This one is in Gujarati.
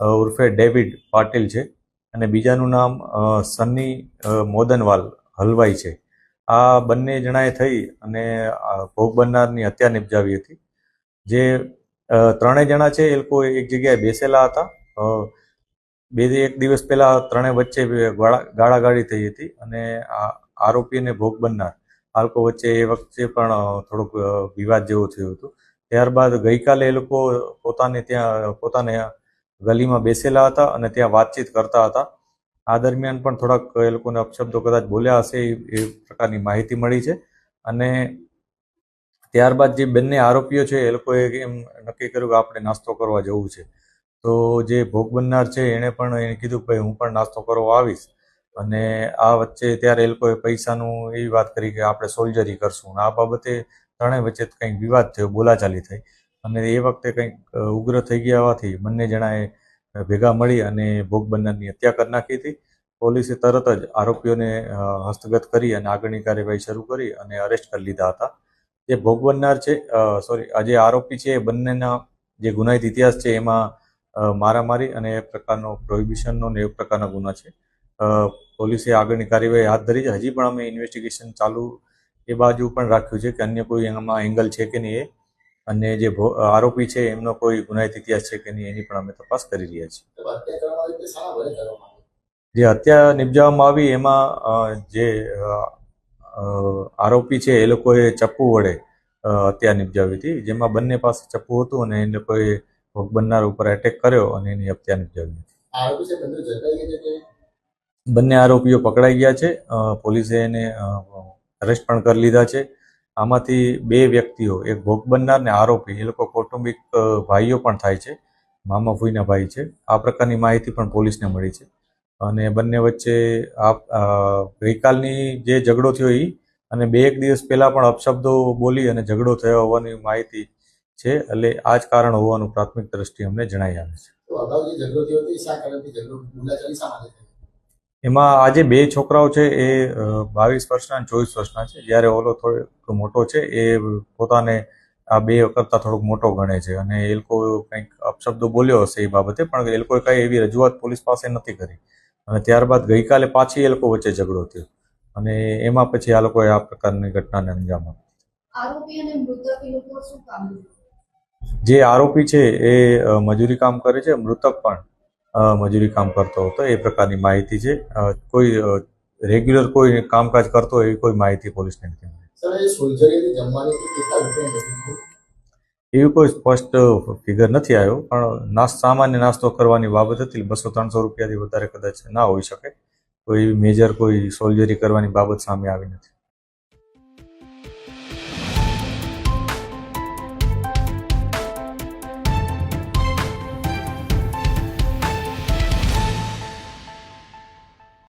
ઉર્ફે ડેવિડ પાટીલ છે અને બીજાનું નામ સન્ની મોદનવાલ હલવાઈ છે. આ બંને જણાએ થઈ અને ભોગ બનનારની હત્યા નિપજાવી હતી. જે ત્રણેય જણા છે એ લોકો એક જગ્યાએ બેસેલા હતા. એક દિવસ પહેલા ત્રણેય વચ્ચે ગાળાગાળી થઈ હતી અને આરોપી અને ભોગ બનનાર આ લોકો વચ્ચે એ વખતે પણ થોડુંક વિવાદ જેવું થયું હતું. ત્યારબાદ ગઈકાલે એ લોકો પોતાને ગલીમાં બેસેલા હતા અને ત્યાં વાતચીત કરતા હતા. આ દરમિયાન પણ થોડાક એ લોકોને અપશબ્દો કદાચ બોલ્યા હશે એ પ્રકારની માહિતી મળી છે. અને ત્યારબાદ જે બંને આરોપીઓ છે એ લોકોએ એમ નક્કી કર્યું કે આપણે નાસ્તો કરવા જવું છે. તો જે ભોગ બનનાર છે એણે પણ એને કીધું કે ભાઈ હું પણ નાસ્તો કરવા આવીશ. અને આ વચ્ચે ત્યારે એ લોકોએ પૈસાનું એવી વાત કરી કે આપણે સોલ્જરી કરશું. આ બાબતે ત્રણેય વચ્ચે કંઈક વિવાદ થયો, બોલાચાલી થઈ અને એ વખતે કંઈક ઉગ્ર થઈ ગયા હોવાથી બંને જણાએ ભેગા મળી અને ભોગ બનનારની હત્યા કરી નાખી હતી. પોલીસે તરત જ આરોપીઓને હસ્તગત કરી અને આગળની કાર્યવાહી શરૂ કરી અને અરેસ્ટ કરી લીધા હતા. જે ભોગ બનનાર છે જે આરોપી છે એ બંનેના જે ગુનાહિત ઇતિહાસ છે એમાં મારામારી અને એ પ્રકારનો પ્રોહિબિશનનો ને એ પ્રકારના ગુના છે. પોલીસે આગળની કાર્યવાહી હાથ ધરી છે. હજી પણ અમે ઇન્વેસ્ટિગેશન ચાલુ એ બાજુ પણ રાખ્યું છે કે અન્ય કોઈ એમાં એંગલ છે કે નહીં અને જે આરોપી છે એમનો કોઈ ગુનાહિત ઇતિહાસ છે કે નહીં એની પણ અમે તપાસ કરી રહ્યા છીએ. જે હત્યા નિપજાવવામાં આવી એમાં જે આરોપી છે એ લોકોએ ચપ્પુ વડે હત્યા નિપજાવી હતી, જેમાં બંને પાસે ચપ્પુ હતું અને એ લોકોએ ભોગ બનનાર ઉપર એટેક કર્યો અને એની હત્યા નિપજાવી હતી. બંને આરોપીઓ પકડાઈ ગયા છે. પોલીસે એને અરેસ્ટ પણ કરી લીધા છે. આમાંથી બે વ્યક્તિઓ, એક ભોગ બનનાર ને આરોપી, એ લોકો કૌટુંબિક ભાઈઓ પણ થાય છે, મામા ફૂઈના ભાઈ છે. આ પ્રકારની માહિતી પણ પોલીસને મળી છે. અને બંને વચ્ચે ગઈકાલની જે ઝઘડો થયો એ અને એક દિવસ પહેલા પણ અપશબ્દો બોલી અને ઝઘડો થયો હોવાની માહિતી છે. એટલે આ જ કારણ હોવાનું પ્રાથમિક દ્રષ્ટિએ અમને જણાઈ આવે છે. એમાં આજે બે છોકરાઓ છે એ 22 વર્ષના અને 24 વર્ષના છે. જ્યારે ઓલો થોડોક મોટો છે એ પોતાને આ બે કરતાં થોડોક મોટો ગણે છે અને એ લોકો કંઈક અપશબ્દો બોલ્યો હશે એ બાબતે, પણ એ લોકોએ કંઈ એવી રજૂઆત પોલીસ પાસે નથી કરી. અને ત્યારબાદ ગઈકાલે પાછી એ લોકો વચ્ચે ઝઘડો થયો અને એમાં પછી આ લોકોએ આ પ્રકારની ઘટનાને અંજામ આપ્યો. જે આરોપી છે એ મજૂરી કામ કરે છે, મૃતક પણ મજૂરી કામ કરતો હતો એ પ્રકારની માહિતી છે. કોઈ રેગ્યુલર કોઈ કામકાજ કરતો હોય એવી કોઈ માહિતી પોલીસને નથી મળી. એવી કોઈ સ્પષ્ટ ફિગર નથી આવ્યો, પણ સામાન્ય નાસ્તો કરવાની બાબત હતી. 200-300 રૂપિયાથી વધારે કદાચ ના હોઈ શકે. કોઈ મેજર કોઈ સોલ્જરી કરવાની બાબત સામે આવી નથી.